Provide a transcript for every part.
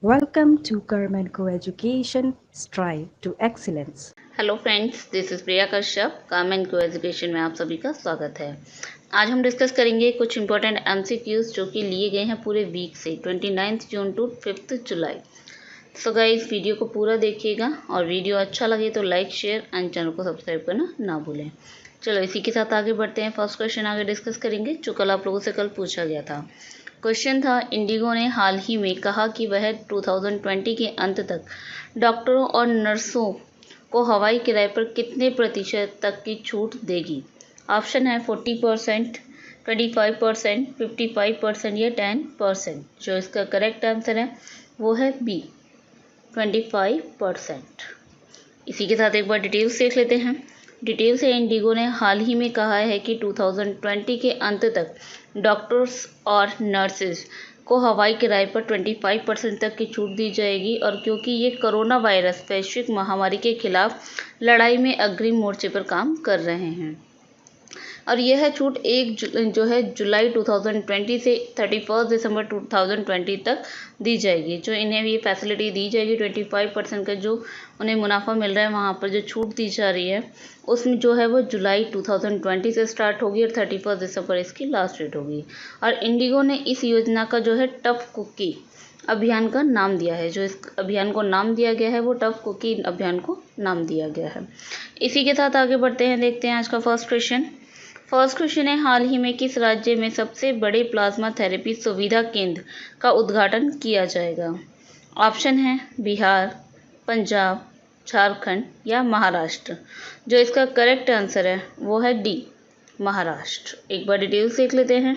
Welcome to Carmen Co-Education Strive to Excellence. Hello friends, this is Priya Kashyap. कामेन को education में आप सभी का स्वागत है। आज हम डिस्कस करेंगे कुछ इंपॉर्टेंट एमसीक्यूज जो कि लिए गए हैं पूरे वीक से 29 जून टू 5 जुलाई। सो गाइस, वीडियो को पूरा देखिएगा और वीडियो अच्छा लगे तो लाइक शेयर एंड चैनल को सब्सक्राइब करना ना भूलें। चलो इसी के साथ आगे बढ़ते हैं। फर्स्ट क्वेश्चन आगे डिस्कस करेंगे जो कल आप लोगों से कल पूछा गया था। क्वेश्चन था, इंडिगो ने हाल ही में कहा कि वह 2020 के अंत तक डॉक्टरों और नर्सों को हवाई किराए पर कितने प्रतिशत तक की छूट देगी। ऑप्शन है 40%, 25%, 55% या 10%। जो इसका करेक्ट आंसर है वो है बी, 25%। इसी के साथ एक बार डिटेल्स देख लेते हैं। डिटेल से इंडिगो ने हाल ही में कहा है कि 2020 के अंत तक डॉक्टर्स और नर्सेज को हवाई किराए पर 25% तक की छूट दी जाएगी, और क्योंकि ये कोरोना वायरस वैश्विक महामारी के खिलाफ लड़ाई में अग्रिम मोर्चे पर काम कर रहे हैं। और यह छूट जो है जुलाई 2020 से 31 दिसंबर 2020 तक दी जाएगी। जो इन्हें ये फैसिलिटी दी जाएगी 25% का जो उन्हें मुनाफा मिल रहा है, वहाँ पर जो छूट दी जा रही है उसमें जो है वो जुलाई 2020 से स्टार्ट होगी और 31 दिसंबर इसकी लास्ट डेट होगी। और इंडिगो ने इस योजना का जो है टफ कुकी अभियान का नाम दिया है। जो इस अभियान को नाम दिया गया है वो टफ कुकी अभियान को नाम दिया गया है। इसी के साथ आगे बढ़ते हैं, देखते हैं आज का फर्स्ट क्वेश्चन है, हाल ही में किस राज्य में सबसे बड़े प्लाज्मा थेरेपी सुविधा केंद्र का उद्घाटन किया जाएगा। ऑप्शन है बिहार, पंजाब, झारखंड या महाराष्ट्र। जो इसका करेक्ट आंसर है वो है डी, महाराष्ट्र। एक बार डिटेल्स देख लेते हैं।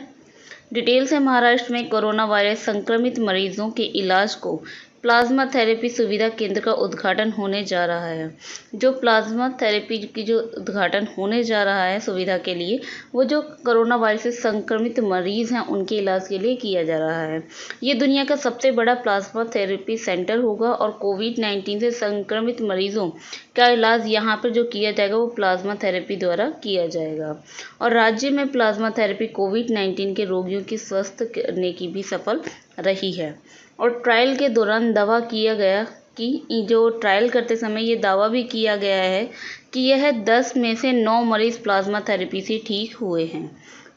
डिटेल्स है, महाराष्ट्र में कोरोना वायरस संक्रमित मरीजों के इलाज को प्लाज्मा थेरेपी सुविधा केंद्र का उद्घाटन होने जा रहा है। जो प्लाज्मा थेरेपी की जो उद्घाटन होने जा रहा है सुविधा के लिए, वो जो कोरोना वायरस से संक्रमित मरीज हैं उनके इलाज के लिए किया जा रहा है। ये दुनिया का सबसे बड़ा प्लाज्मा थेरेपी सेंटर होगा और कोविड-19 से संक्रमित मरीजों का इलाज यहाँ पर जो किया जाएगा वो प्लाज्मा थेरेपी द्वारा किया जाएगा। और राज्य में प्लाज्मा थेरेपी कोविड-19 के रोगियों की स्वस्थ करने की भी सफल रही है। और ट्रायल के दौरान दावा किया गया कि जो ट्रायल करते समय ये दावा भी किया गया है कि यह 10 में से 9 मरीज प्लाज्मा थेरेपी से ठीक हुए हैं।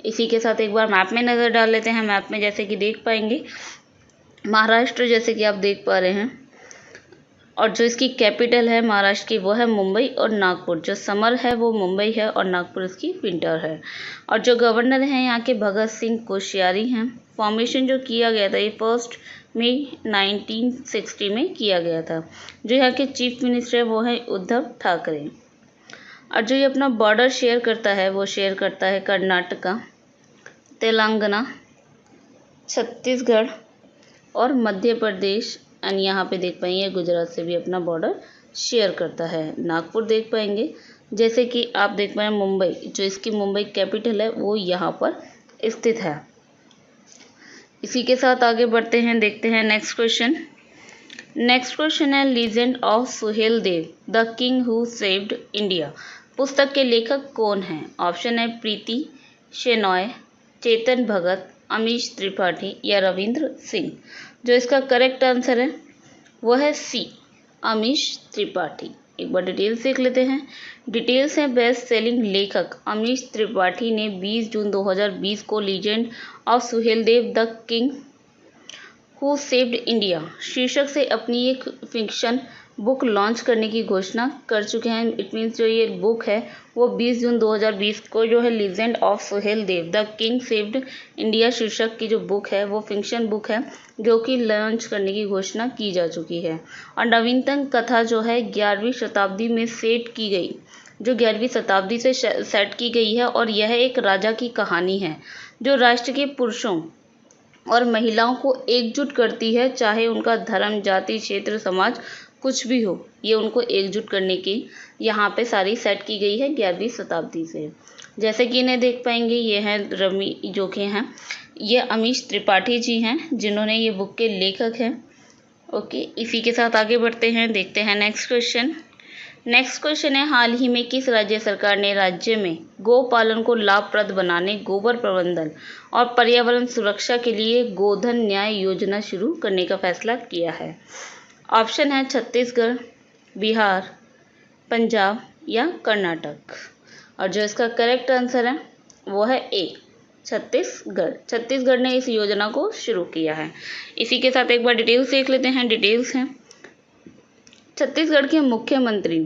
इसी के साथ एक बार मैप में नज़र डाल लेते हैं। मैप में जैसे कि देख पाएंगे, महाराष्ट्र जैसे कि आप देख पा रहे हैं, और जो इसकी कैपिटल है महाराष्ट्र की वो है मुंबई, और नागपुर जो समर है वो मुंबई है और नागपुर इसकी विंटर है। और जो गवर्नर हैं यहाँ के भगत सिंह कोश्यारी हैं। फॉर्मेशन जो किया गया था ये 1 मई 1960 में किया गया था। जो यहाँ के चीफ मिनिस्टर है वो है उद्धव ठाकरे। और जो ये अपना बॉर्डर शेयर करता है वो शेयर करता है कर्नाटका, तेलंगाना, छत्तीसगढ़ और मध्य प्रदेश। एंड यहाँ पे देख पाएंगे गुजरात से भी अपना बॉर्डर शेयर करता है। नागपुर देख पाएंगे, जैसे कि आप देख पाए मुंबई, जो इसकी मुंबई कैपिटल है वो यहाँ पर स्थित है। इसी के साथ आगे बढ़ते हैं, देखते हैं नेक्स्ट क्वेश्चन है, legend of Suheldev the king who saved India पुस्तक के लेखक कौन हैं। ऑप्शन है प्रीति शेनॉय, चेतन भगत, अमीश त्रिपाठी या रविंद्र सिंह। जो इसका करेक्ट आंसर है वो है सी, अमीश त्रिपाठी। एक बार डिटेल्स देख लेते हैं। डिटेल्स हैं, बेस्ट सेलिंग लेखक अमीश त्रिपाठी ने 20 जून 2020 को legend of Suheldev the king who saved India शीर्षक से अपनी एक फिक्शन बुक लॉन्च करने की घोषणा कर चुके हैं। इट मीन्स जो ये बुक है वो 20 जून 2020 को जो है legend of Suheldev the king saved India शीर्षक की जो बुक है वो फिक्शन बुक है जो कि लॉन्च करने की घोषणा की जा चुकी है। और नवीनतम कथा जो है 11वीं शताब्दी में सेट की गई, जो 11वीं शताब्दी से सेट की गई है। और यह एक राजा की कहानी है जो राष्ट्र के पुरुषों और महिलाओं को एकजुट करती है, चाहे उनका धर्म, जाति, क्षेत्र, समाज कुछ भी हो, ये उनको एकजुट करने की यहाँ पे सारी सेट की गई है 11वीं शताब्दी से। जैसे कि इन्हें देख पाएंगे, ये हैं रवि जो कि हैं, ये अमीश त्रिपाठी जी हैं जिन्होंने ये बुक के लेखक हैं। ओके, इसी के साथ आगे बढ़ते हैं, देखते हैं नेक्स्ट नेक्स्ट क्वेश्चन है, हाल ही में किस राज्य सरकार ने राज्य में गोपालन को लाभप्रद बनाने, गोबर प्रबंधन और पर्यावरण सुरक्षा के लिए गोधन न्याय योजना शुरू करने का फैसला किया है? ऑप्शन है छत्तीसगढ़, बिहार, पंजाब या कर्नाटक। और जो इसका करेक्ट आंसर है वो है ए, छत्तीसगढ़। छत्तीसगढ़ ने इस योजना को शुरू किया है। इसी के साथ एक बार डिटेल्स देख लेते हैं। डिटेल्स हैं, छत्तीसगढ़ के मुख्यमंत्री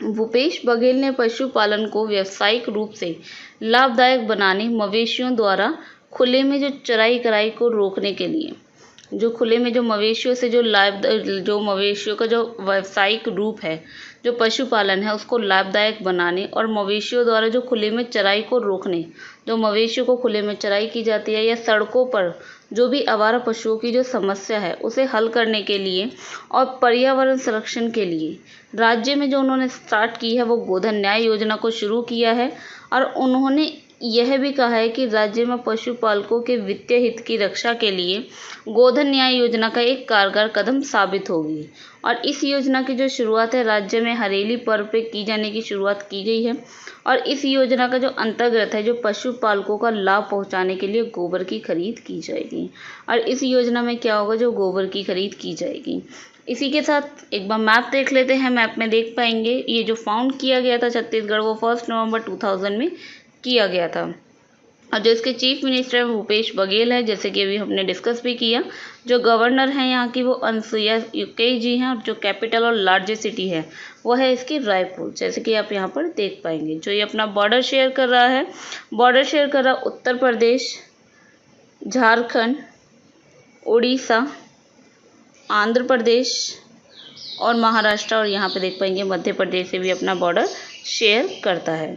भूपेश बघेल ने पशुपालन को व्यावसायिक रूप से लाभदायक बनाने, मवेशियों द्वारा खुले में जो चराई कराई को रोकने के लिए, जो खुले में जो मवेशियों से जो मवेशियों का जो व्यावसायिक रूप है, जो पशुपालन है, उसको लाभदायक बनाने और मवेशियों द्वारा जो खुले में चराई को रोकने, जो मवेशियों को खुले में चराई की जाती है या सड़कों पर जो भी आवारा पशुओं की जो समस्या है उसे हल करने के लिए और पर्यावरण संरक्षण के लिए राज्य में जो उन्होंने स्टार्ट की है वो गोधन न्याय योजना को शुरू किया है। और उन्होंने यह भी कहा है कि राज्य में पशुपालकों के वित्तीय हित की रक्षा के लिए गोधन न्याय योजना का एक कारगर कदम साबित होगी। और इस योजना की जो शुरुआत है राज्य में हरेली पर्व पे की जाने की शुरुआत की गई है। और इस योजना का जो अंतर्गत है, जो पशुपालकों का लाभ पहुंचाने के लिए गोबर की खरीद की जाएगी। और इस योजना में क्या होगा, जो गोबर की खरीद की जाएगी। इसी के साथ एक बार मैप देख लेते हैं। मैप में देख पाएंगे ये जो फाउंड किया गया था छत्तीसगढ़, वो 1 नवंबर 2000 में किया गया था। और जो इसके चीफ मिनिस्टर भूपेश बघेल है, जैसे कि अभी हमने डिस्कस भी किया। जो गवर्नर हैं यहाँ की वो अनसुईया उइके जी हैं। और जो कैपिटल और लार्जेस्ट सिटी है वो है इसकी रायपुर, जैसे कि आप यहाँ पर देख पाएंगे। जो ये अपना बॉर्डर शेयर कर रहा है, बॉर्डर शेयर कर रहा उत्तर प्रदेश, झारखंड, उड़ीसा, आंध्र प्रदेश और महाराष्ट्र, और यहाँ पे देख पाएंगे मध्य प्रदेश से भी अपना बॉर्डर शेयर करता है।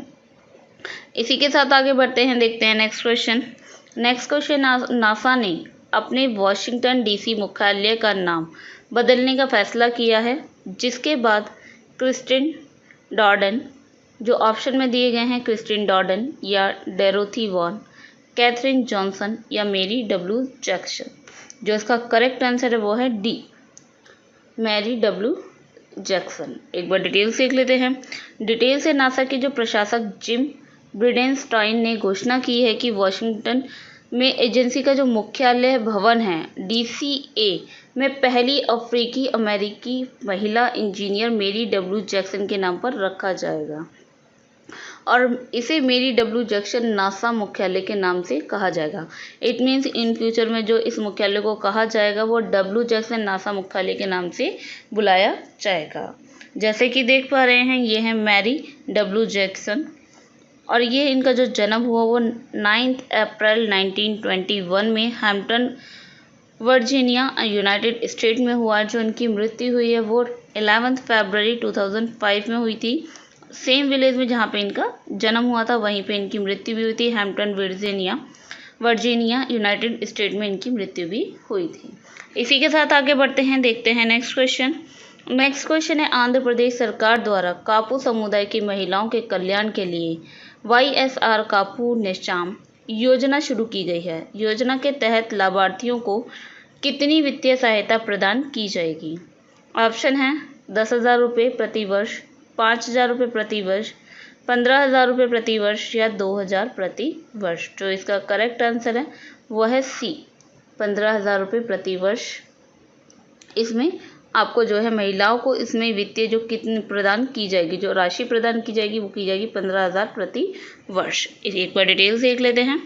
इसी के साथ आगे बढ़ते हैं, देखते हैं next question. Next question, NASA ने अपने वाशिंगटन डीसी मुख्यालय का नाम बदलने का फैसला किया है, जिसके बाद क्रिस्टिन डॉर्डन, जो ऑप्शन में दिए गए हैं क्रिस्टिन डॉर्डन या डोरोथी वॉन, कैथरीन जॉनसन या मेरी डब्ल्यू जैक्सन। जो इसका करेक्ट आंसर है वो है डी, मैरी डब्ल्यू जैक्सन। एक बार डिटेल्स देख लेते हैं। डिटेल से नासा के जो प्रशासक जिम ब्रिडेनस्टाइन ने घोषणा की है कि वाशिंगटन में एजेंसी का जो मुख्यालय भवन है DCA में पहली अफ्रीकी अमेरिकी महिला इंजीनियर मेरी डब्ल्यू जैक्सन के नाम पर रखा जाएगा। और इसे मेरी डब्ल्यू जैक्सन नासा मुख्यालय के नाम से कहा जाएगा। इट मीन्स इन फ्यूचर में जो इस मुख्यालय को कहा जाएगा वो डब्ल्यू जैक्सन नासा मुख्यालय के नाम से बुलाया जाएगा। जैसे कि देख पा रहे हैं ये है मैरी डब्ल्यू जैक्सन, और ये इनका जो जन्म हुआ वो 9 अप्रैल 1921 में हैम्पटन वर्जीनिया यूनाइटेड स्टेट में हुआ। जो इनकी मृत्यु हुई है वो 11 फरवरी 2005 में हुई थी। सेम विलेज में जहाँ पे इनका जन्म हुआ था वहीं पे इनकी मृत्यु भी हुई थी। हैम्पटन वर्जीनिया यूनाइटेड स्टेट में इनकी मृत्यु भी हुई थी। इसी के साथ आगे बढ़ते हैं, देखते हैं नेक्स्ट क्वेश्चन। नेक्स्ट क्वेश्चन है, आंध्र प्रदेश सरकार द्वारा कापू समुदाय की महिलाओं के कल्याण के लिए YSR कापू नेशाम योजना शुरू की गई है। योजना के तहत लाभार्थियों को कितनी वित्तीय सहायता प्रदान की जाएगी? ऑप्शन है 10,000 रुपये प्रति वर्ष, 5,000 रुपये प्रति वर्ष, 15,000 रुपये प्रति वर्ष या 2,000 प्रति वर्ष। जो इसका करेक्ट आंसर है वो है सी, 15,000 रुपये प्रति वर्ष। इसमें आपको जो है महिलाओं को इसमें वित्तीय जो कितनी प्रदान की जाएगी, जो राशि प्रदान की जाएगी वो की जाएगी 15,000 प्रति वर्ष। एक बार डिटेल्स देख लेते हैं।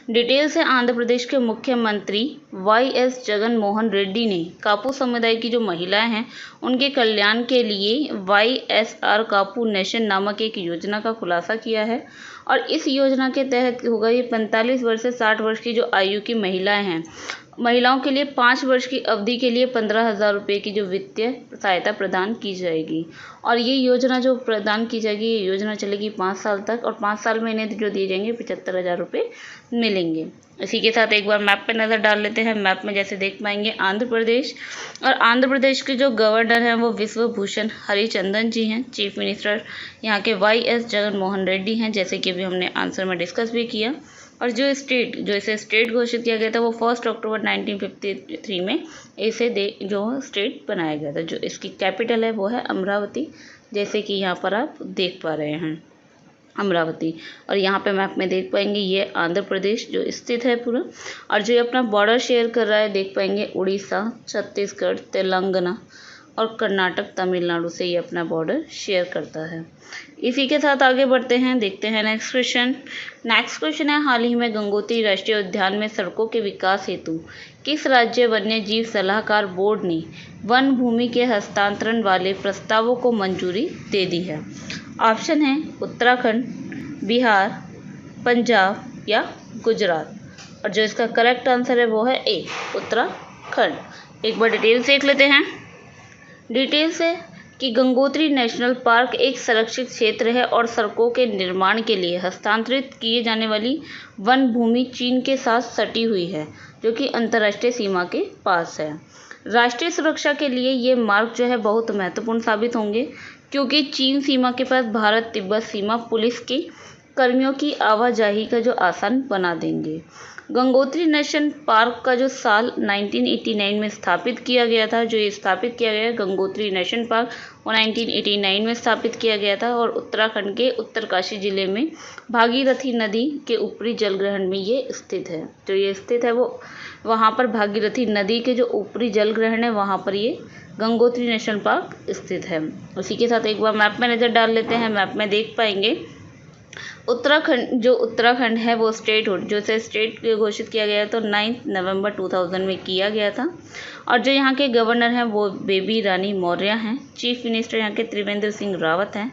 डिटेल से आंध्र प्रदेश के मुख्यमंत्री YS जगन मोहन रेड्डी ने कापू समुदाय की जो महिलाएं हैं उनके कल्याण के लिए YSR कापू नेशन नामक एक योजना का खुलासा किया है। और इस योजना के तहत होगा ये 45 वर्ष से 60 वर्ष की जो आयु की महिलाएं हैं, महिलाओं के लिए 5 वर्ष की अवधि के लिए 15,000 रुपये की जो वित्तीय सहायता प्रदान की जाएगी। और ये योजना जो प्रदान की जाएगी, ये योजना चलेगी 5 साल तक, और 5 साल में इन्हें जो दिए जाएंगे 75,000 रुपये मिलेंगे। इसी के साथ एक बार मैप पे नज़र डाल लेते हैं। मैप में जैसे देख पाएंगे आंध्र प्रदेश, और आंध्र प्रदेश के जो गवर्नर हैं वो विश्वभूषण हरिचंदन जी हैं। चीफ मिनिस्टर यहाँ के YS जगन मोहन रेड्डी हैं, जैसे कि अभी हमने आंसर में डिस्कस भी किया। और जो इसे स्टेट घोषित किया गया था वो 1 अक्टूबर 1953 में इसे जो स्टेट बनाया गया था। जो इसकी कैपिटल है वो है अमरावती, जैसे कि यहाँ पर आप देख पा रहे हैं अमरावती। और यहाँ पे मैप में देख पाएंगे ये आंध्र प्रदेश जो स्थित है पूरा, और जो ये अपना बॉर्डर शेयर कर रहा है देख पाएंगे उड़ीसा, छत्तीसगढ़, तेलंगाना और कर्नाटक, तमिलनाडु से ये अपना बॉर्डर शेयर करता है। इसी के साथ आगे बढ़ते हैं, देखते हैं नेक्स्ट क्वेश्चन। नेक्स्ट क्वेश्चन है, हाल ही में गंगोत्री राष्ट्रीय उद्यान में सड़कों के विकास हेतु किस राज्य वन्य जीव सलाहकार बोर्ड ने वन भूमि के हस्तांतरण वाले प्रस्तावों को मंजूरी दे दी है? ऑप्शन है उत्तराखंड, बिहार, पंजाब या गुजरात। और जो इसका करेक्ट आंसर है वो है ए, उत्तराखंड। एक बार डिटेल से देख लेते हैं। डिटेल से कि गंगोत्री नेशनल पार्क एक संरक्षित क्षेत्र है और सड़कों के निर्माण के लिए हस्तांतरित किए जाने वाली वन भूमि चीन के साथ सटी हुई है, जो कि अंतर्राष्ट्रीय सीमा के पास है। राष्ट्रीय सुरक्षा के लिए ये मार्ग जो है बहुत महत्वपूर्ण साबित होंगे, क्योंकि चीन सीमा के पास भारत तिब्बत सीमा पुलिस के कर्मियों की आवाजाही का जो आसान बना देंगे। गंगोत्री नेशनल पार्क का जो साल 1989 में स्थापित किया गया था, जो ये स्थापित किया गया गंगोत्री नेशनल पार्क वो 1989 में स्थापित किया गया था, और उत्तराखंड के उत्तरकाशी जिले में भागीरथी नदी के ऊपरी जलग्रहण में ये स्थित है। जो ये स्थित है वो वहाँ पर भागीरथी नदी के जो ऊपरी जलग्रहण है वहाँ पर ये गंगोत्री नेशनल पार्क स्थित है। उसी के साथ एक बार मैप में नज़र डाल लेते हैं। मैप में देख पाएंगे उत्तराखंड है वो स्टेटहुड जो से स्टेट घोषित किया गया तो 9 नवंबर 2000 में किया गया था। और जो यहाँ के गवर्नर हैं वो बेबी रानी मौर्य हैं। चीफ मिनिस्टर यहाँ के त्रिवेंद्र सिंह रावत हैं।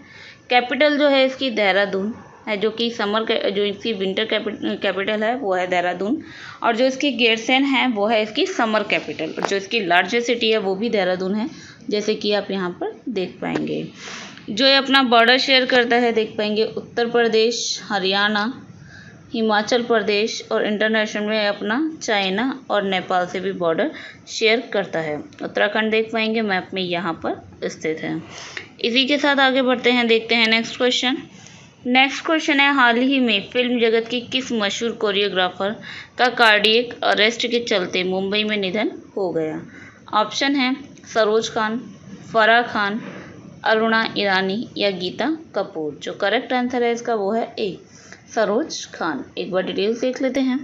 कैपिटल जो है इसकी देहरादून है, जो कि जो इसकी विंटर कैपिटल है वो है देहरादून। और जो इसकी गैरसैंण है वो है इसकी समर कैपिटल। और जो इसकी लार्जेस्ट सिटी है वो भी देहरादून है, जैसे कि आप यहाँ पर देख पाएंगे। जो ये अपना बॉर्डर शेयर करता है देख पाएंगे उत्तर प्रदेश, हरियाणा, हिमाचल प्रदेश और इंटरनेशनल में अपना चाइना और नेपाल से भी बॉर्डर शेयर करता है। उत्तराखंड देख पाएंगे मैप में यहाँ पर स्थित है। इसी के साथ आगे बढ़ते हैं, देखते हैं नेक्स्ट क्वेश्चन। नेक्स्ट क्वेश्चन है, हाल ही में फिल्म जगत की किस मशहूर कोरियोग्राफर का कार्डियक अरेस्ट के चलते मुंबई में निधन हो गया? ऑप्शन है सरोज खान, फराह खान, अरुणा ईरानी या गीता कपूर। जो करेक्ट आंसर है इसका वो है ए, सरोज खान। एक बार डिटेल्स देख लेते हैं।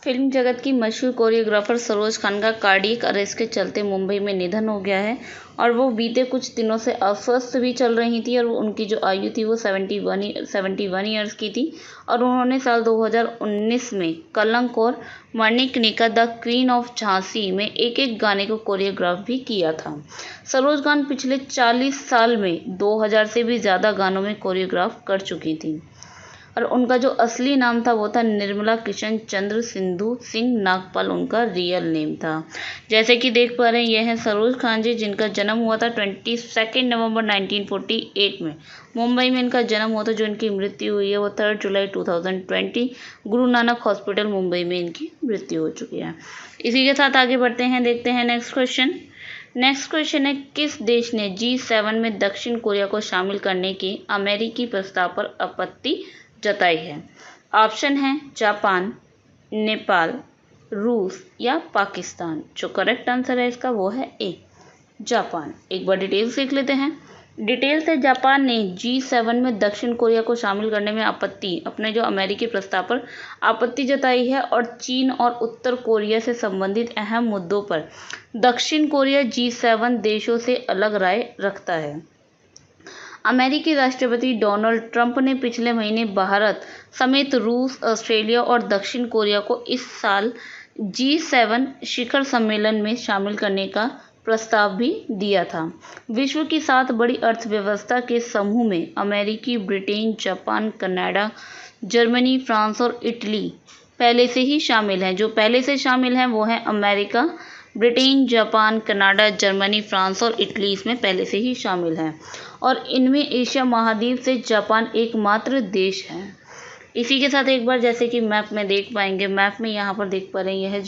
फिल्म जगत की मशहूर कोरियोग्राफर सरोज खान का कार्डियक अरेस्ट के चलते मुंबई में निधन हो गया है, और वो बीते कुछ दिनों से अस्वस्थ भी चल रही थी, और उनकी जो आयु थी वो 71 ईयर्स की थी। और उन्होंने साल 2019 में कलंक और Manikarnika the queen of Jhansi में एक गाने को कोरियोग्राफ भी किया था। सरोज खान पिछले 40 साल में 2000 से भी ज़्यादा गानों में कोरियोग्राफ कर चुकी थी, और उनका जो असली नाम था वो था निर्मला किशन चंद्र सिंधु सिंह नागपाल, उनका रियल नेम था। जैसे कि देख पा रहे हैं यह है सरोज खान जी, जिनका जन्म हुआ था 22 नवंबर 1948 में मुंबई में इनका जन्म हुआ था। जो इनकी मृत्यु हुई है वो 3 जुलाई 2020 गुरु नानक हॉस्पिटल मुंबई में इनकी मृत्यु हो चुकी है। इसी के साथ आगे बढ़ते हैं, देखते हैं नेक्स्ट क्वेश्चन। नेक्स्ट क्वेश्चन है, किस देश ने G7 में दक्षिण कोरिया को शामिल करने के अमेरिकी प्रस्ताव पर आपत्ति जताई है? ऑप्शन है जापान, नेपाल, रूस या पाकिस्तान। जो करेक्ट आंसर है इसका वो है ए, जापान। एक बार डिटेल्स देख लेते हैं। डिटेल से जापान ने G7 में दक्षिण कोरिया को शामिल करने में अपने जो अमेरिकी प्रस्ताव पर आपत्ति जताई है, और चीन और उत्तर कोरिया से संबंधित अहम मुद्दों पर दक्षिण कोरिया G7 देशों से अलग राय रखता है। अमेरिकी राष्ट्रपति डोनाल्ड ट्रंप ने पिछले महीने भारत समेत रूस, ऑस्ट्रेलिया और दक्षिण कोरिया को इस साल G7 शिखर सम्मेलन में शामिल करने का प्रस्ताव भी दिया था। विश्व की 7 बड़ी अर्थव्यवस्था के समूह में अमेरिकी, Britain, Japan, Canada, Germany, France और इटली पहले से ही शामिल हैं। जो पहले से शामिल हैं वो है America, Britain, Japan, Canada, Germany, France और इटली इसमें पहले से ही शामिल हैं। और इनमें एशिया महाद्वीप से जापान एकमात्र देश है। इसी के साथ एक बार जैसे कि मैप में देख पाएंगे, मैप में यहाँ पर देख पा रहे हैं यह है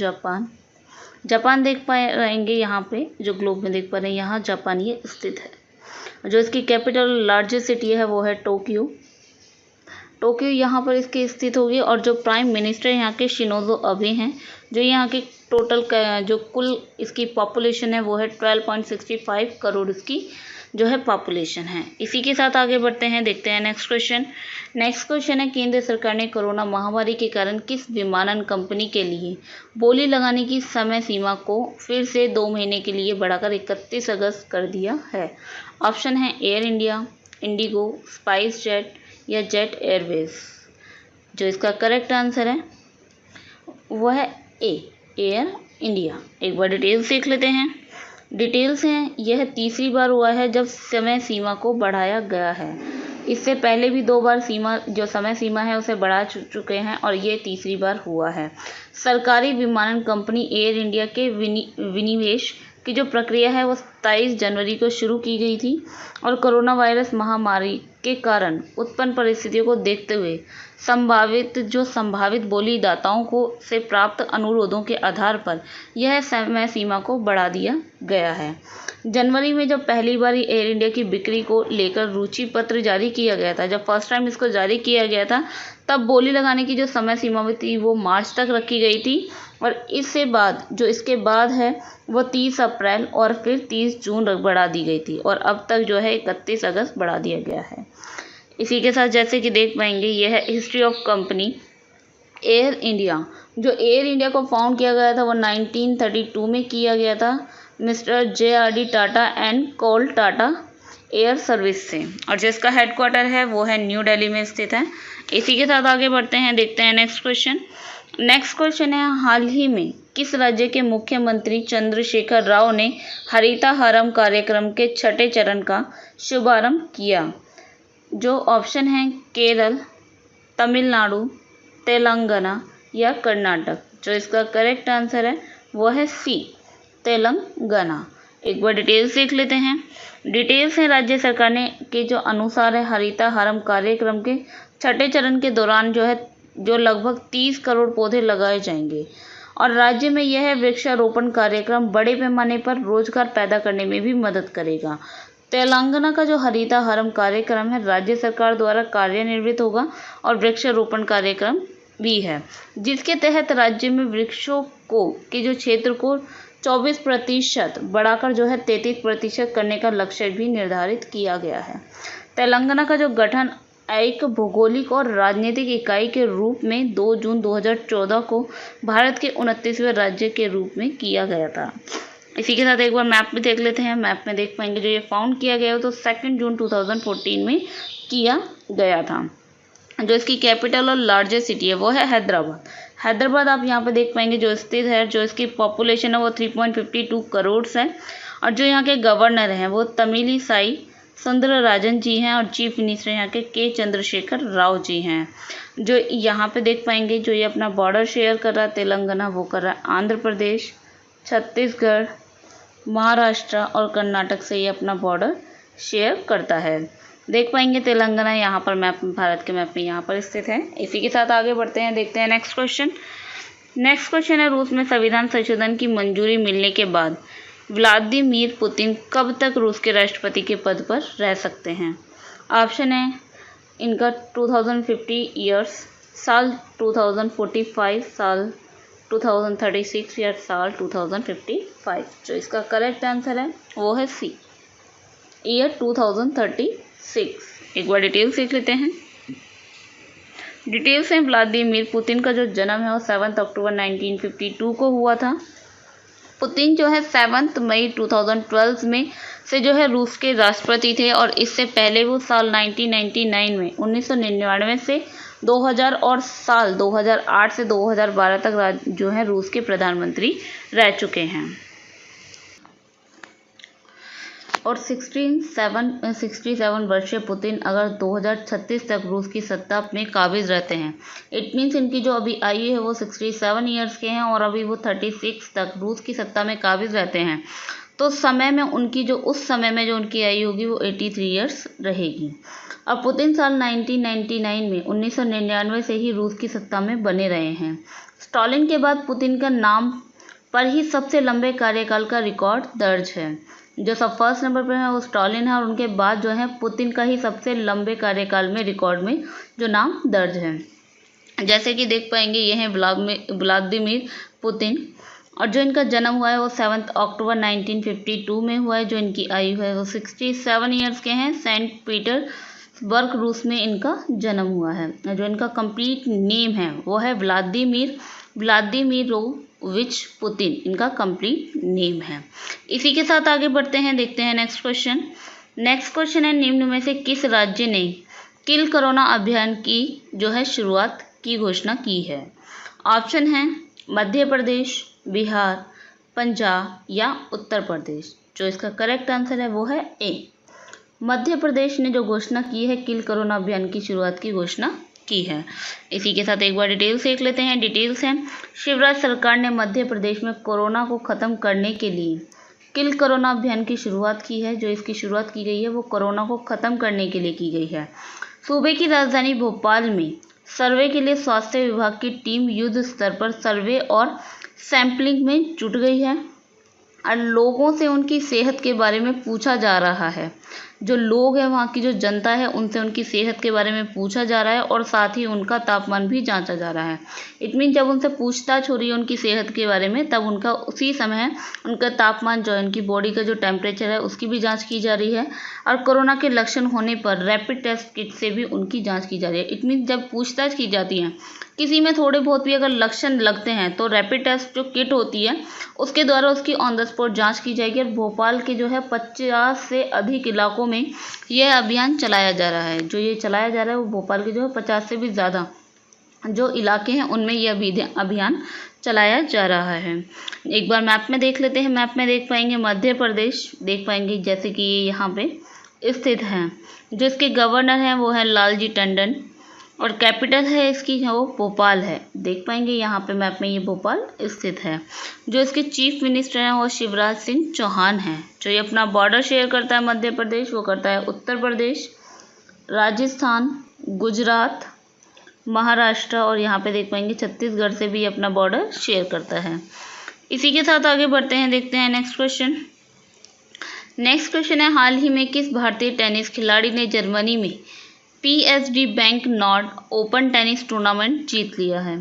जापान देख पा रहेंगे यहाँ पे, जो ग्लोब में देख पा रहे हैं यहाँ जापान ये स्थित है। जो इसकी कैपिटल लार्जेस्ट सिटी है वो है टोक्यो यहाँ पर इसकी स्थित होगी। और जो प्राइम मिनिस्टर यहाँ के शिनोजो अबे हैं, जो यहाँ के टोटल जो कुल इसकी पॉपुलेशन है वो है 12.65 करोड़ इसकी जो है पॉपुलेशन है। इसी के साथ आगे बढ़ते हैं, देखते हैं नेक्स्ट क्वेश्चन। नेक्स्ट क्वेश्चन है, केंद्र सरकार ने कोरोना महामारी के कारण किस विमानन कंपनी के लिए बोली लगाने की समय सीमा को फिर से 2 महीने के लिए बढ़ाकर 31 अगस्त कर दिया है? ऑप्शन है air India, Indigo, spice jet या जेट एयरवेज। जो इसका करेक्ट आंसर है वह है ए, एयर इंडिया। एक बार डिटेल्स देख लेते हैं। डिटेल्स हैं, यह तीसरी बार हुआ है जब समय सीमा को बढ़ाया गया है। इससे पहले भी 2 बार जो समय सीमा है उसे बढ़ा चुके हैं और ये तीसरी बार हुआ है। सरकारी विमानन कंपनी एयर इंडिया के विनिवेश की जो प्रक्रिया है वो 27 जनवरी को शुरू की गई थी और कोरोना वायरस महामारी के कारण उत्पन्न परिस्थितियों को देखते हुए संभावित बोलीदाताओं को से प्राप्त अनुरोधों के आधार पर यह समय सीमा को बढ़ा दिया गया है। जनवरी में जब पहली बार एयर इंडिया की बिक्री को लेकर रुचि पत्र जारी किया गया था, जब फर्स्ट टाइम इसको जारी किया गया था, तब बोली लगाने की जो समय सीमा थी वो मार्च तक रखी गई थी और इसके बाद है वो 30 अप्रैल और फिर 30 जून बढ़ा दी गई थी और अब तक जो है 31 अगस्त बढ़ा दिया गया है। इसी के साथ जैसे कि देख पाएंगे, यह है history of company Air India. जो एयर इंडिया को फाउंड किया गया था वो 1932 में किया गया था mister JRD Tata and called Tata air service से, और जिसका हेडक्वार्टर है वो है न्यू दिल्ली में स्थित है। इसी के साथ आगे बढ़ते हैं, देखते हैं नेक्स्ट क्वेश्चन। नेक्स्ट क्वेश्चन है, हाल ही में किस राज्य के मुख्यमंत्री चंद्रशेखर राव ने हरिताहारम कार्यक्रम के 6ठे चरण का शुभारंभ किया? जो ऑप्शन है केरल, तमिलनाडु, तेलंगाना या कर्नाटक। जो इसका करेक्ट आंसर है वो है सी, तेलंगाना। एक बार डिटेल्स देख लेते हैं। डिटेल्स हैं, राज्य सरकार ने के जो अनुसार है हरिताहारम कार्यक्रम के 6ठे चरण के दौरान जो लगभग 30 करोड़ पौधे लगाए जाएंगे और राज्य में यह वृक्षारोपण कार्यक्रम बड़े पैमाने पर रोजगार पैदा करने में भी मदद करेगा। तेलंगाना का जो हरिताहारम कार्यक्रम है राज्य सरकार द्वारा कार्यान्वित होगा और वृक्षारोपण कार्यक्रम भी है, जिसके तहत राज्य में वृक्षों के जो क्षेत्र को 24% बढ़ाकर जो है 33% करने का लक्ष्य भी निर्धारित किया गया है। तेलंगाना का जो गठन एक भौगोलिक और राजनीतिक इकाई के रूप में 2 जून 2014 को भारत के 29वें राज्य के रूप में किया गया था। इसी के साथ एक बार मैप भी देख लेते हैं। मैप में देख पाएंगे जो ये फाउंड किया गया हो तो 2 जून 2014 में किया गया था। जो इसकी कैपिटल और लार्जेस्ट सिटी है वो है हैदराबाद। हैदराबाद आप यहाँ पे देख पाएंगे जो स्थित है, जो इसकी पॉपुलेशन है वो 3.52 करोड़ है और जो यहाँ के गवर्नर हैं वो तमिलिसाई सुंदरराजन जी हैं और चीफ मिनिस्टर यहाँ के चंद्रशेखर राव जी हैं। जो यहाँ पे देख पाएंगे जो ये अपना बॉर्डर शेयर कर रहा है तेलंगाना, वो कर रहा है आंध्र प्रदेश, छत्तीसगढ़, महाराष्ट्र और कर्नाटक से ये अपना बॉर्डर शेयर करता है। देख पाएंगे तेलंगाना यहाँ पर भारत के मैप में यहाँ पर स्थित है। इसी के साथ आगे बढ़ते हैं, देखते हैं नेक्स्ट क्वेश्चन। नेक्स्ट क्वेश्चन है, रूस में संविधान संशोधन की मंजूरी मिलने के बाद व्लादिमीर पुतिन कब तक रूस के राष्ट्रपति के पद पर रह सकते हैं? ऑप्शन है इनका 2050 ईयर्स, साल 2045, साल 2036 या साल 2055। जो इसका करेक्ट आंसर है वो है सी, ईयर 2036। एक बार डिटेल्स देख लेते हैं। डिटेल्स हैं, व्लादिमीर पुतिन का जो जन्म है वो 7 अक्टूबर 1952 को हुआ था। पुतिन जो है 7 मई 2012 में से जो है रूस के राष्ट्रपति थे और इससे पहले वो साल 1999 में 1999 से 2000 और साल 2008 से 2012 तक जो है रूस के प्रधानमंत्री रह चुके हैं। और 67 वर्षीय पुतिन अगर 2036 तक रूस की सत्ता में काबिज रहते हैं, इट मीन्स इनकी जो अभी आयु है वो 67 ईयर्स के हैं और अभी वो 36 तक रूस की सत्ता में काबिज रहते हैं, तो समय में उनकी जो उस समय में जो उनकी आयु होगी वो 83 ईयर्स रहेगी। अब पुतिन साल 1999 से ही रूस की सत्ता में बने रहे हैं। स्टालिन के बाद पुतिन का नाम पर ही सबसे लंबे कार्यकाल का रिकॉर्ड दर्ज है। जो सब फर्स्ट नंबर पर है वो स्टालिन है और उनके बाद जो है पुतिन का ही सबसे लंबे कार्यकाल में रिकॉर्ड में जो नाम दर्ज है। जैसे कि देख पाएंगे ये हैं व्लादिमीर पुतिन। और जो इनका जन्म हुआ है वो 7 अक्टूबर 1952 में हुआ है। जो इनकी आयु है वो 67 ईयर्स के हैं। सेंट पीटर्सबर्ग रूस में इनका जन्म हुआ है। जो इनका कंप्लीट नेम है वो है व्लादिमीरोविच पुतिन, इनका कंप्लीट नेम है। इसी के साथ आगे बढ़ते हैं, देखते हैं नेक्स्ट क्वेश्चन। नेक्स्ट क्वेश्चन है, निम्न में से किस राज्य ने किल कोरोना अभियान की जो है शुरुआत की घोषणा की है? ऑप्शन है मध्य प्रदेश, बिहार, पंजाब या उत्तर प्रदेश। जो इसका करेक्ट आंसर है वो है ए, मध्य प्रदेश ने जो घोषणा की है, किल कोरोना अभियान की शुरुआत की घोषणा की है। इसी के साथ एक बार डिटेल्स देख लेते हैं। डिटेल्स हैं, शिवराज सरकार ने मध्य प्रदेश में कोरोना को ख़त्म करने के लिए किल कोरोना अभियान की शुरुआत की है। जो इसकी शुरुआत की गई है वो कोरोना को ख़त्म करने के लिए की गई है। सूबे की राजधानी भोपाल में सर्वे के लिए स्वास्थ्य विभाग की टीम युद्ध स्तर पर सर्वे और सैंपलिंग में जुट गई है और लोगों से उनकी सेहत के बारे में पूछा जा रहा है। जो लोग हैं, वहाँ की जो जनता है, उनसे उनकी सेहत के बारे में पूछा जा रहा है और साथ ही उनका तापमान भी जांचा जा रहा है। इट मीन जब उनसे पूछताछ हो रही है उनकी सेहत के बारे में, तब उनका उसी समय उनका तापमान, जो उनकी बॉडी का जो टेम्परेचर है, उसकी भी जांच की जा रही है। और कोरोना के लक्षण होने पर रैपिड टेस्ट किट से भी उनकी जाँच की जा रही है। इट मीन जब पूछताछ की जाती है, किसी में थोड़े बहुत भी अगर लक्षण लगते हैं तो रैपिड टेस्ट जो किट होती है उसके द्वारा उसकी ऑन द स्पॉट जांच की जाएगी। और भोपाल के जो है 50 से अधिक इलाकों में यह अभियान चलाया जा रहा है। जो ये चलाया जा रहा है वो भोपाल के जो है 50 से भी ज़्यादा जो इलाके हैं उनमें यह अभियान चलाया जा रहा है। एक बार मैप में देख लेते हैं। मैप में देख पाएंगे मध्य प्रदेश, देख पाएंगे जैसे कि ये यहाँ पे स्थित है। जो इसके गवर्नर हैं वो है लालजी टंडन और कैपिटल है इसकी वो भोपाल है। देख पाएंगे यहाँ पे मैप में ये भोपाल स्थित है। जो इसके चीफ मिनिस्टर हैं वो शिवराज सिंह चौहान हैं। जो ये अपना बॉर्डर शेयर करता है मध्य प्रदेश, वो करता है उत्तर प्रदेश, राजस्थान, गुजरात, महाराष्ट्र और यहाँ पे देख पाएंगे छत्तीसगढ़ से भी अपना बॉर्डर शेयर करता है। इसी के साथ आगे बढ़ते हैं, देखते हैं नेक्स्ट क्वेश्चन। नेक्स्ट क्वेश्चन है, हाल ही में किस भारतीय टेनिस खिलाड़ी ने जर्मनी में PSG bank Nord open tennis tournament जीत लिया है?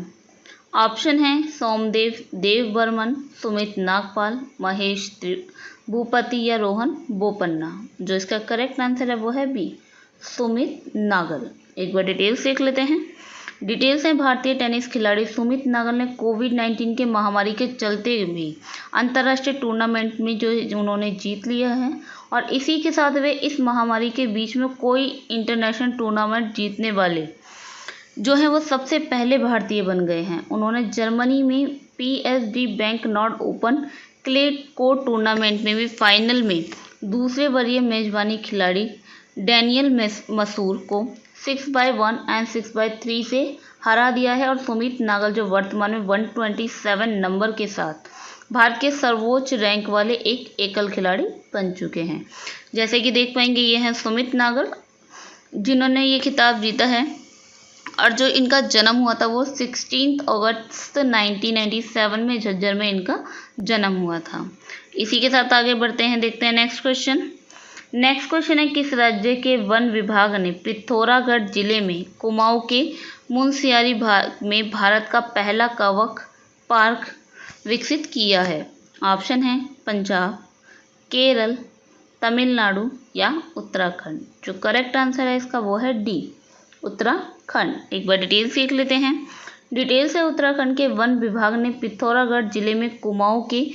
ऑप्शन है सोमदेव देवबर्मन, सुमित नागपाल, महेश भूपति या रोहन बोपन्ना। जो इसका करेक्ट आंसर है वो है बी, सुमित नागल। एक बार डिटेल्स देख लेते हैं। डिटेल्स हैं, भारतीय टेनिस खिलाड़ी सुमित नागल ने कोविड-19 के महामारी के चलते भी अंतर्राष्ट्रीय टूर्नामेंट में जो उन्होंने जीत लिया है और इसी के साथ वे इस महामारी के बीच में कोई इंटरनेशनल टूर्नामेंट जीतने वाले जो हैं वो सबसे पहले भारतीय बन गए हैं। उन्होंने जर्मनी में PSG bank Nord open clay court tournament में भी फाइनल में दूसरे वरीय मेजबानी खिलाड़ी डैनियल मसूर को 6x1 और 6x3 से हरा दिया है। और सुमित नागल जो वर्तमान में 127 नंबर के साथ भारत के सर्वोच्च रैंक वाले एक एकल खिलाड़ी बन चुके हैं। जैसे कि देख पाएंगे ये हैं सुमित नागल जिन्होंने ये खिताब जीता है और जो इनका जन्म हुआ था वो 16 अगस्त 1997 में झज्जर में इनका जन्म हुआ था। इसी के साथ आगे बढ़ते हैं, देखते हैं नेक्स्ट क्वेश्चन। नेक्स्ट क्वेश्चन है, किस राज्य के वन विभाग ने पिथौरागढ़ जिले में कुमाऊं के मुनस्यारी में भारत का पहला कवक पार्क विकसित किया है? ऑप्शन है पंजाब, केरल, तमिलनाडु या उत्तराखंड। जो करेक्ट आंसर है इसका वो है डी, उत्तराखंड। एक बार डिटेल सीख लेते हैं। डिटेल्स है, उत्तराखंड के वन विभाग ने पिथौरागढ़ जिले में कुमाऊं के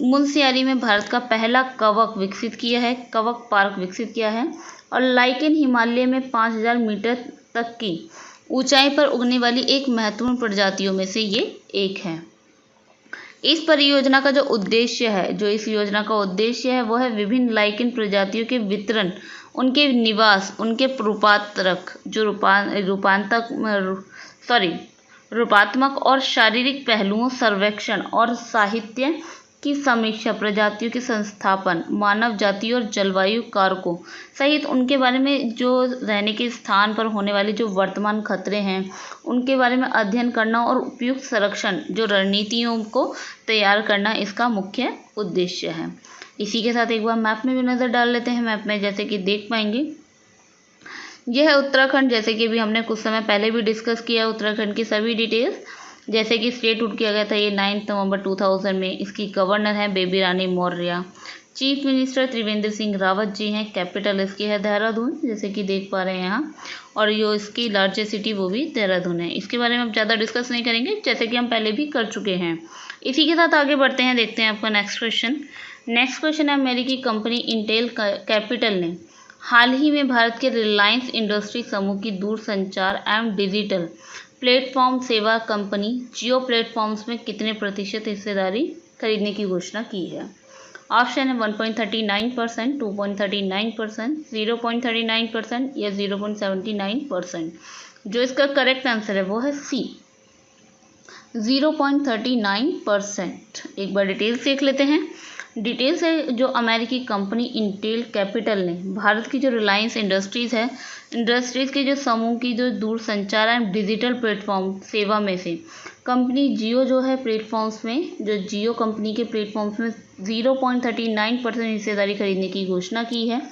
मुनस्यारी में भारत का पहला कवक विकसित किया है, कवक पार्क विकसित किया है। और लाइकेन हिमालय में 5000 मीटर तक की ऊंचाई पर उगने वाली एक महत्वपूर्ण प्रजातियों में से ये एक है। इस परियोजना का जो उद्देश्य है, इस योजना का उद्देश्य है वो है विभिन्न लाइकेन प्रजातियों के वितरण, उनके निवास, उनके रूपात्मक और शारीरिक पहलुओं सर्वेक्षण और साहित्य की समीक्षा, प्रजातियों के संस्थापन, मानव जाति और जलवायु कारकों सहित उनके बारे में जो रहने के स्थान पर होने वाले जो वर्तमान खतरे हैं उनके बारे में अध्ययन करना और उपयुक्त संरक्षण जो रणनीतियों को तैयार करना इसका मुख्य उद्देश्य है। इसी के साथ एक बार मैप में भी नज़र डाल लेते हैं। मैप में जैसे कि देख पाएंगे यह है उत्तराखंड, जैसे कि भी हमने कुछ समय पहले भी डिस्कस किया उत्तराखंड की सभी डिटेल्स। जैसे कि स्टेटहुड किया गया था ये 9 नवंबर 2000 में। इसकी गवर्नर है बेबी रानी मौर्य। चीफ मिनिस्टर त्रिवेंद्र सिंह रावत जी हैं। कैपिटल इसकी है देहरादून, जैसे कि देख पा रहे हैं यहाँ। और जो इसकी लार्जेस्ट सिटी वो भी देहरादून है। इसके बारे में हम ज़्यादा डिस्कस नहीं करेंगे, जैसे कि हम पहले भी कर चुके हैं। इसी के साथ आगे बढ़ते हैं, देखते हैं आपका नेक्स्ट क्वेश्चन। नेक्स्ट क्वेश्चन है, अमेरिकी कंपनी इंटेल कैपिटल ने हाल ही में भारत के रिलायंस इंडस्ट्री समूह की दूरसंचार एवं डिजिटल प्लेटफॉर्म सेवा कंपनी जियो प्लेटफॉर्म्स में कितने प्रतिशत हिस्सेदारी खरीदने की घोषणा की है। ऑप्शन है 1.39%, 2.39%, 0.39% या 0.79%। जो इसका करेक्ट आंसर है वो है सी, 0.39%। एक बार डिटेल्स देख लेते हैं। डिटेल्स है, जो अमेरिकी कंपनी इंटेल कैपिटल ने भारत की जो रिलायंस इंडस्ट्रीज़ है, इंडस्ट्रीज़ के जो समूह की जो दूरसंचार एंड डिजिटल प्लेटफॉर्म सेवा में से कंपनी जियो जो है प्लेटफॉर्म्स में, जो जियो कंपनी के प्लेटफॉर्म्स में 0.39% हिस्सेदारी खरीदने की घोषणा की है।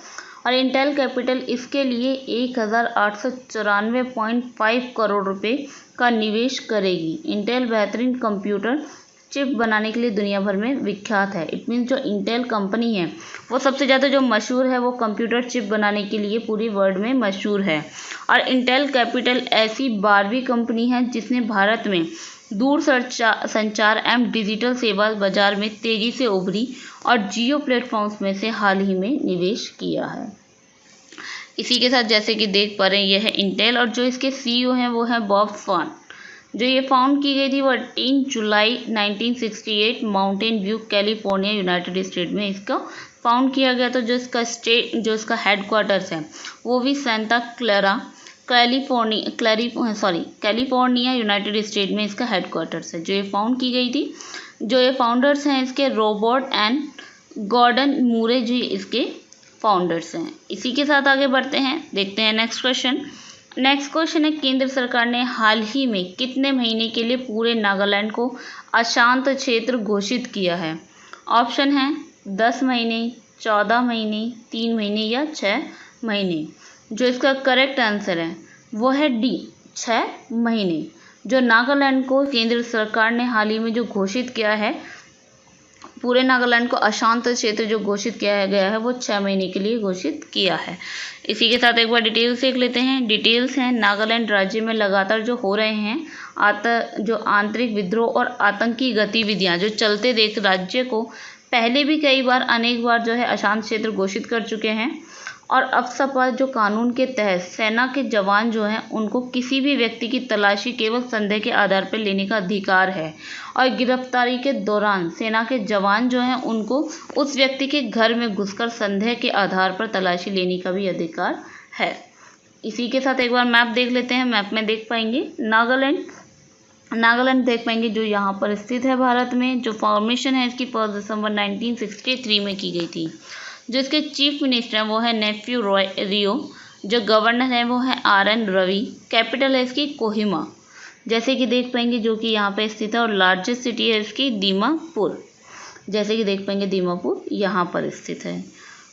और इंटेल कैपिटल इसके लिए 1894.5 करोड़ रुपए का निवेश करेगी। इंटेल बेहतरीन कंप्यूटर चिप बनाने के लिए दुनिया भर में विख्यात है। इट मीन्स जो इंटेल कंपनी है वो सबसे ज़्यादा जो मशहूर है वो कंप्यूटर चिप बनाने के लिए पूरी वर्ल्ड में मशहूर है। और इंटेल कैपिटल ऐसी 12वीं कंपनी है जिसने भारत में दूर संचार एवं डिजिटल सेवा बाजार में तेजी से उभरी और जियो प्लेटफॉर्म्स में से हाल ही में निवेश किया है। इसी के साथ जैसे कि देख पा रहे हैं, यह है इंटेल और जो इसके सीईओ हैं वो है बॉब स्वान। जो ये फाउंड की गई थी वो 18 जुलाई 1968 mountain view California United state में इसका फाउंड किया गया था। जो इसका हेडक्वार्टर्स है वो भी Santa Clara California United state में इसका हेडक्वार्टर्स है। जो ये फाउंड की गई थी, जो ये फाउंडर्स हैं इसके रॉबर्ट एंड गॉर्डन मूरे जी इसके फाउंडर्स हैं। इसी के साथ आगे बढ़ते हैं, देखते हैं नेक्स्ट क्वेश्चन। नेक्स्ट क्वेश्चन है, केंद्र सरकार ने हाल ही में कितने महीने के लिए पूरे नागालैंड को अशांत क्षेत्र घोषित किया है। ऑप्शन है 10 महीने, 14 महीने, 3 महीने या 6 महीने। जो इसका करेक्ट आंसर है वो है डी, 6 महीने। जो नागालैंड को केंद्र सरकार ने हाल ही में जो घोषित किया है, पूरे नागालैंड को अशांत क्षेत्र जो घोषित किया गया है वो 6 महीने के लिए घोषित किया है। इसी के साथ एक बार डिटेल्स देख लेते हैं। डिटेल्स हैं, नागालैंड राज्य में लगातार जो हो रहे हैं जो आंतरिक विद्रोह और आतंकी गतिविधियां जो चलते देख राज्य को पहले भी कई बार अनेक बार जो है अशांत क्षेत्र घोषित कर चुके हैं। और अब सपा जो कानून के तहत सेना के जवान जो हैं उनको किसी भी व्यक्ति की तलाशी केवल संदेह के आधार पर लेने का अधिकार है। और गिरफ्तारी के दौरान सेना के जवान जो हैं उनको उस व्यक्ति के घर में घुसकर संदेह के आधार पर तलाशी लेने का भी अधिकार है। इसी के साथ एक बार मैप देख लेते हैं। मैप में देख पाएंगे नागालैंड देख पाएंगे जो यहाँ पर स्थित है भारत में। जो फॉर्मेशन है इसकी 1 दिसंबर 1963 में की गई थी। जो इसके चीफ मिनिस्टर हैं वो है नेफ्यू रियो। जो गवर्नर है वो है RN रवि। कैपिटल है इसकी कोहिमा, जैसे कि देख पाएंगे, जो कि यहाँ पे स्थित है। और लार्जेस्ट सिटी है इसकी दीमापुर, जैसे कि देख पाएंगे दीमापुर यहाँ पर स्थित है।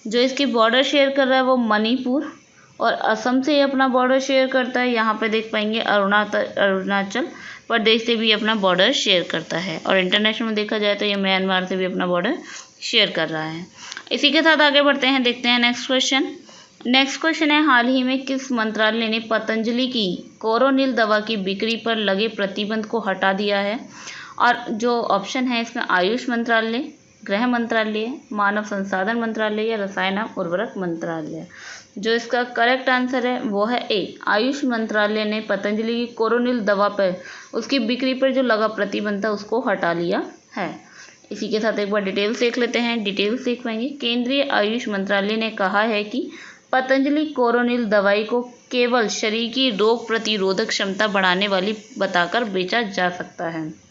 जो इसके बॉर्डर शेयर कर रहा है वो मणिपुर और असम से अपना बॉर्डर शेयर करता है। यहाँ पे देख पाएंगे अरुणाचल प्रदेश से भी अपना बॉर्डर शेयर करता है। और इंटरनेशनल में देखा जाए तो ये म्यांमार से भी अपना बॉर्डर शेयर कर रहा है। इसी के साथ आगे बढ़ते हैं, देखते हैं नेक्स्ट क्वेश्चन। नेक्स्ट क्वेश्चन है, हाल ही में किस मंत्रालय ने पतंजलि की कोरोनिल दवा की बिक्री पर लगे प्रतिबंध को हटा दिया है। और जो ऑप्शन है इसमें आयुष मंत्रालय, गृह मंत्रालय, मानव संसाधन मंत्रालय या रसायन एवं उर्वरक मंत्रालय। जो इसका करेक्ट आंसर है वो है ए, आयुष मंत्रालय ने पतंजलि की कोरोनिल दवा पर उसकी बिक्री पर जो लगा प्रतिबंध था उसको हटा लिया है। इसी के साथ एक बार डिटेल्स देख लेते हैं। डिटेल्स देख पाएंगे, केंद्रीय आयुष मंत्रालय ने कहा है कि पतंजलि कोरोनिल दवाई को केवल शरीर की रोग प्रतिरोधक क्षमता बढ़ाने वाली बताकर बेचा जा सकता है।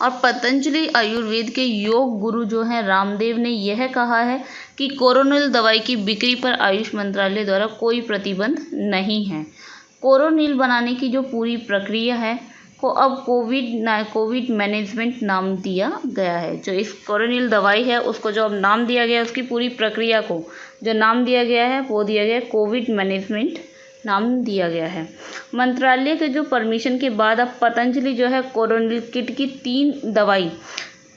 और पतंजलि आयुर्वेद के योग गुरु जो हैं रामदेव ने यह कहा है कि कोरोनिल दवाई की बिक्री पर आयुष मंत्रालय द्वारा कोई प्रतिबंध नहीं है। कोरोनिल बनाने की जो पूरी प्रक्रिया है को अब कोविड मैनेजमेंट नाम दिया गया है। जो इस कोरोनिल दवाई है उसको जो अब नाम दिया गया है, उसकी पूरी प्रक्रिया को जो नाम दिया गया है वो दिया गया है कोविड मैनेजमेंट नाम दिया गया है। मंत्रालय के जो परमिशन के बाद अब पतंजलि जो है कोरोनिल किट की 3 दवाई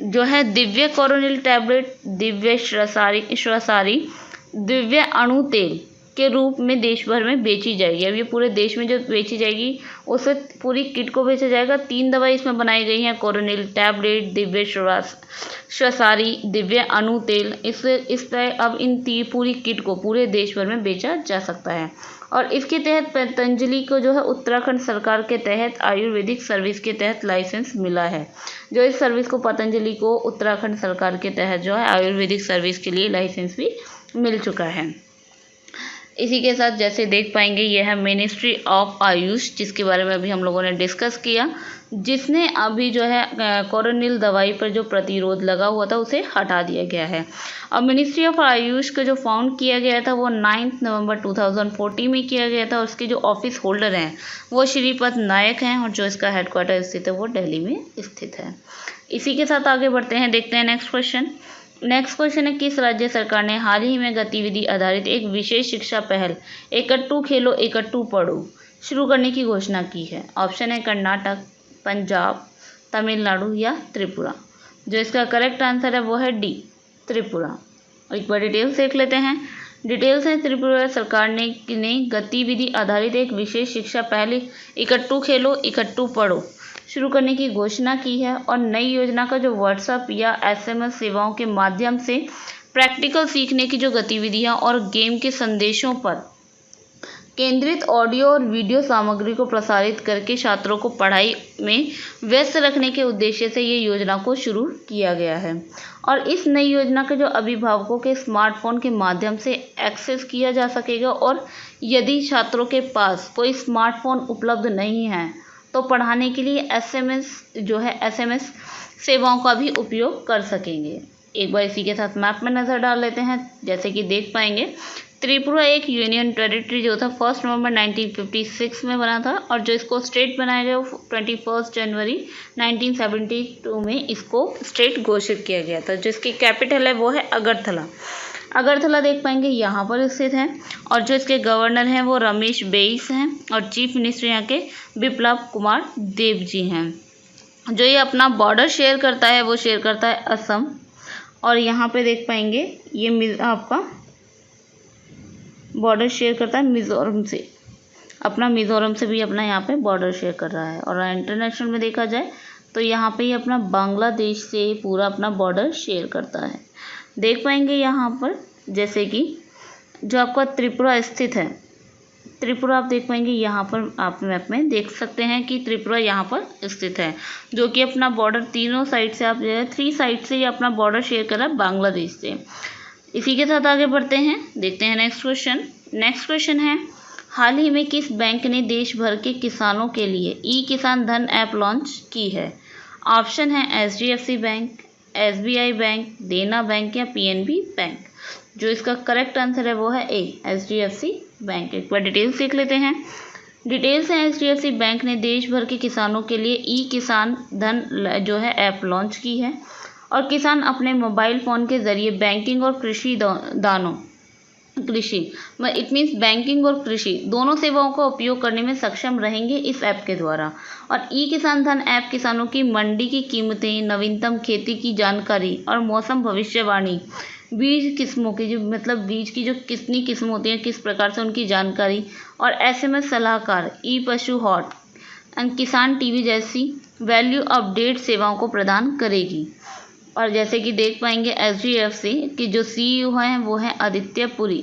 जो है दिव्य कोरोनिल टैबलेट, दिव्य श्वसारी, दिव्य अणु तेल के रूप में देश भर में बेची जाएगी। अब ये पूरे देश में जो बेची जाएगी उसे पूरी किट को बेचा जाएगा। 3 दवाई इसमें बनाई गई हैं, कोरोनिल टैबलेट, दिव्य श्वसारी, दिव्य अणु तेल। इस तरह अब इन पूरी किट को पूरे देश भर में बेचा जा सकता है। और इसके तहत पतंजलि को जो है उत्तराखंड सरकार के तहत आयुर्वेदिक सर्विस के तहत लाइसेंस मिला है। जो इस सर्विस को पतंजलि को उत्तराखंड सरकार के तहत जो है आयुर्वेदिक सर्विस के लिए लाइसेंस भी मिल चुका है। इसी के साथ जैसे देख पाएंगे यह है मिनिस्ट्री ऑफ आयुष, जिसके बारे में अभी हम लोगों ने डिस्कस किया, जिसने अभी जो है कोरोनिल दवाई पर जो प्रतिरोध लगा हुआ था उसे हटा दिया गया है। अब मिनिस्ट्री ऑफ आयुष का जो फाउंड किया गया था वो 9 नवंबर 2014 में किया गया था। उसके जो ऑफिस होल्डर हैं वो श्रीपद नायक हैं और जो इसका हेडक्वार्टर स्थित है वो दिल्ली में स्थित है। इसी के साथ आगे बढ़ते हैं, देखते हैं नेक्स्ट क्वेश्चन है किस राज्य सरकार ने हाल ही में गतिविधि आधारित एक विशेष शिक्षा पहल इकट्ठू खेलो इकट्ठू पढ़ो शुरू करने की घोषणा की है। ऑप्शन है कर्नाटक, पंजाब, तमिलनाडु या त्रिपुरा। जो इसका करेक्ट आंसर है वो है डी, त्रिपुरा। एक बार डिटेल्स देख लेते हैं। डिटेल्स है त्रिपुरा सरकार ने गतिविधि आधारित एक विशेष शिक्षा पहल इकट्ठू खेलो इकट्ठू पढ़ो शुरू करने की घोषणा की है और नई योजना का जो व्हाट्सएप या SMS सेवाओं के माध्यम से प्रैक्टिकल सीखने की जो गतिविधियां और गेम के संदेशों पर केंद्रित ऑडियो और वीडियो सामग्री को प्रसारित करके छात्रों को पढ़ाई में व्यस्त रखने के उद्देश्य से ये योजना को शुरू किया गया है। और इस नई योजना के जो अभिभावकों के स्मार्टफोन के माध्यम से एक्सेस किया जा सकेगा और यदि छात्रों के पास कोई स्मार्टफोन उपलब्ध नहीं है तो पढ़ाने के लिए SMS सेवाओं का भी उपयोग कर सकेंगे। एक बार इसी के साथ मैप में नज़र डाल लेते हैं। जैसे कि देख पाएंगे त्रिपुरा एक यूनियन टेरिटरी जो था 1 नवंबर 1956 में बना था और जो इसको स्टेट बनाया गया 21 जनवरी 1972 में इसको स्टेट घोषित किया गया था। जो इसकी कैपिटल है वो है अगरतला देख पाएंगे यहाँ पर स्थित है और जो इसके गवर्नर हैं वो रमेश बैस हैं और चीफ मिनिस्टर यहाँ के बिप्लब कुमार देव जी हैं। जो ये अपना बॉर्डर शेयर करता है वो शेयर करता है असम और यहाँ पे देख पाएंगे ये आपका बॉर्डर शेयर करता है मिज़ोरम से, अपना मिज़ोरम से भी अपना यहाँ पे बॉर्डर शेयर कर रहा है। और इंटरनेशनल में देखा जाए तो यहाँ पे ये अपना बांग्लादेश से पूरा अपना बॉर्डर शेयर करता है। देख पाएंगे यहाँ पर जैसे कि जो आपका त्रिपुरा स्थित है, त्रिपुरा आप देख पाएंगे यहाँ पर आप मैप में देख सकते हैं कि त्रिपुरा यहाँ पर स्थित है जो कि अपना बॉर्डर तीनों साइड से आप 3 साइड से ये अपना बॉर्डर शेयर कर रहा है बांग्लादेश से। इसी के साथ आगे बढ़ते हैं, देखते हैं नेक्स्ट क्वेश्चन है हाल ही में किस बैंक ने देश भर के किसानों के लिए ई किसान धन ऐप लॉन्च की है। ऑप्शन है HDFC बैंक, SBI बैंक, देना बैंक या PNB बैंक। जो इसका करेक्ट आंसर है वो है ए, HDFC बैंक। एक बार डिटेल्स देख लेते हैं। डिटेल्स है HDFC बैंक ने देश भर के किसानों के लिए ई किसान धन जो है ऐप लॉन्च की है और किसान अपने मोबाइल फ़ोन के ज़रिए बैंकिंग और इट मीन्स बैंकिंग और कृषि दोनों सेवाओं का उपयोग करने में सक्षम रहेंगे इस ऐप के द्वारा। और ई किसान धन ऐप किसानों की मंडी की कीमतें, नवीनतम खेती की जानकारी और मौसम भविष्यवाणी, बीज किस्मों की जो बीज की जो कितनी किस्म होती हैं किस प्रकार से उनकी जानकारी और SMS सलाहकार, ई पशु हॉट एंड किसान TV जैसी वैल्यू अपडेट सेवाओं को प्रदान करेगी। और जैसे कि देख पाएंगे HDFC की जो CEO हैं वो हैं आदित्य पुरी।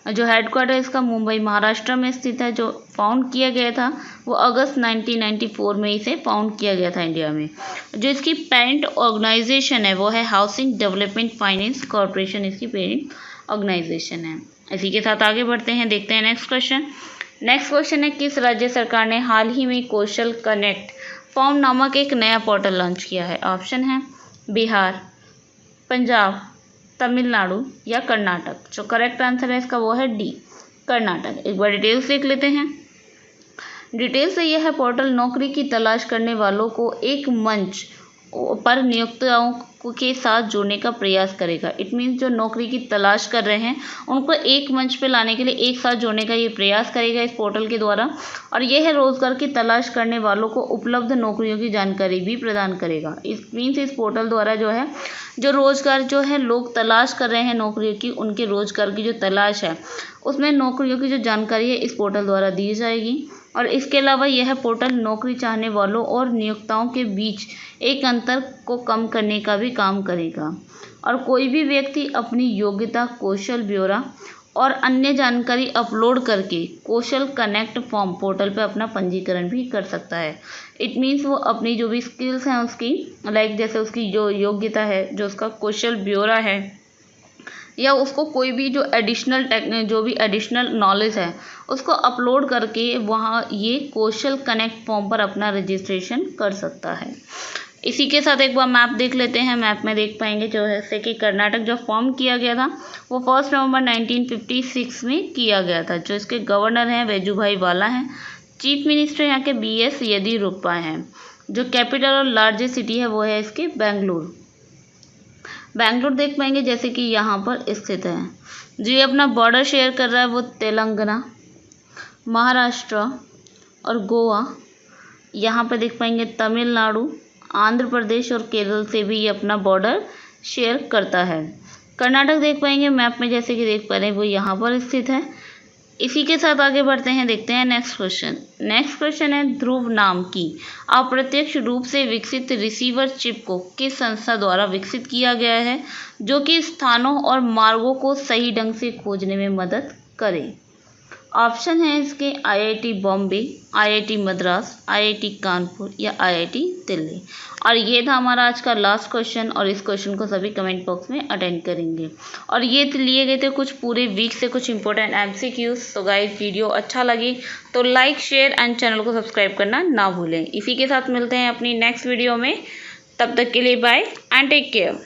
जो हेडक्वार्टर इसका मुंबई महाराष्ट्र में स्थित है। जो फाउंड किया गया था वो अगस्त 1994 में इसे फाउंड किया गया था इंडिया में। जो इसकी पेरेंट ऑर्गेनाइजेशन है वो है हाउसिंग डेवलपमेंट फाइनेंस कॉरपोरेशन, इसकी पेरेंट ऑर्गेनाइजेशन है। इसी के साथ आगे बढ़ते हैं, देखते हैं नेक्स्ट क्वेश्चन है किस राज्य सरकार ने हाल ही में कौशल कनेक्ट फॉर्म नामक एक नया पोर्टल लॉन्च किया है। ऑप्शन है बिहार, पंजाब, तमिलनाडु या कर्नाटक। जो करेक्ट आंसर है इसका वो है डी, कर्नाटक। एक बार डिटेल्स देख लेते हैं। डिटेल्स से यह पोर्टल नौकरी की तलाश करने वालों को एक मंच पर नियोक्ताओं के साथ जोड़ने का प्रयास करेगा। इट मीन्स जो नौकरी की तलाश कर रहे हैं उनको एक मंच पे लाने के लिए एक साथ जोड़ने का ये प्रयास करेगा इस पोर्टल के द्वारा। और यह है रोजगार की तलाश करने वालों को उपलब्ध नौकरियों की जानकारी भी प्रदान करेगा। इट मीन्स इस पोर्टल द्वारा जो है जो रोजगार जो है लोग तलाश कर रहे हैं नौकरियों की, उनके रोजगार की जो तलाश है उसमें नौकरियों की जो जानकारी है इस पोर्टल द्वारा दी जाएगी। और इसके अलावा यह पोर्टल नौकरी चाहने वालों और नियोक्ताओं के बीच एक अंतर को कम करने का भी काम करेगा। और कोई भी व्यक्ति अपनी योग्यता, कौशल ब्यौरा और अन्य जानकारी अपलोड करके कौशल कनेक्ट फॉर्म पोर्टल पे अपना पंजीकरण भी कर सकता है। इट मीन्स वो अपनी जो भी स्किल्स हैं उसकी, लाइक जैसे उसकी जो योग्यता है, जो उसका कौशल ब्यौरा है, या उसको कोई भी जो एडिशनल नॉलेज है उसको अपलोड करके वहाँ ये कौशल कनेक्ट फॉर्म पर अपना रजिस्ट्रेशन कर सकता है। इसी के साथ एक बार मैप देख लेते हैं। मैप में देख पाएंगे जो है जैसे कि कर्नाटक जो फॉर्म किया गया था वो 1 नवंबर 1956 में किया गया था। जो इसके गवर्नर हैं वजुभाई वाला हैं। चीफ मिनिस्टर यहाँ के BS येदियुरप्पा हैं। जो कैपिटल और लार्जेस्ट सिटी है वो है इसके बेंगलुरु। बेंगलुरु देख पाएंगे जैसे कि यहाँ पर स्थित है। जो ये अपना बॉर्डर शेयर कर रहा है वो तेलंगाना, महाराष्ट्र और गोवा, यहाँ पर देख पाएंगे तमिलनाडु, आंध्र प्रदेश और केरल से भी ये अपना बॉर्डर शेयर करता है। कर्नाटक देख पाएंगे मैप में जैसे कि देख पा रहे हैं वो यहाँ पर स्थित है। इसी के साथ आगे बढ़ते हैं, देखते हैं नेक्स्ट क्वेश्चन। नेक्स्ट क्वेश्चन है ध्रुव नाम की अप्रत्यक्ष रूप से विकसित रिसीवर चिप को किस संस्था द्वारा विकसित किया गया है जो कि स्थानों और मार्गों को सही ढंग से खोजने में मदद करे। ऑप्शन है इसके IIT Bombay, IIT Madras, IIT Kanpur या IIT दिल्ली। और ये था हमारा आज का लास्ट क्वेश्चन और इस क्वेश्चन को सभी कमेंट बॉक्स में अटेंड करेंगे। और ये लिए गए थे कुछ पूरे वीक से कुछ इंपॉर्टेंट MCQs। तो गाइस वीडियो अच्छा लगे तो लाइक, शेयर एंड चैनल को सब्सक्राइब करना ना भूलें। इसी के साथ मिलते हैं अपनी नेक्स्ट वीडियो में। तब तक के लिए बाय एंड टेक केयर।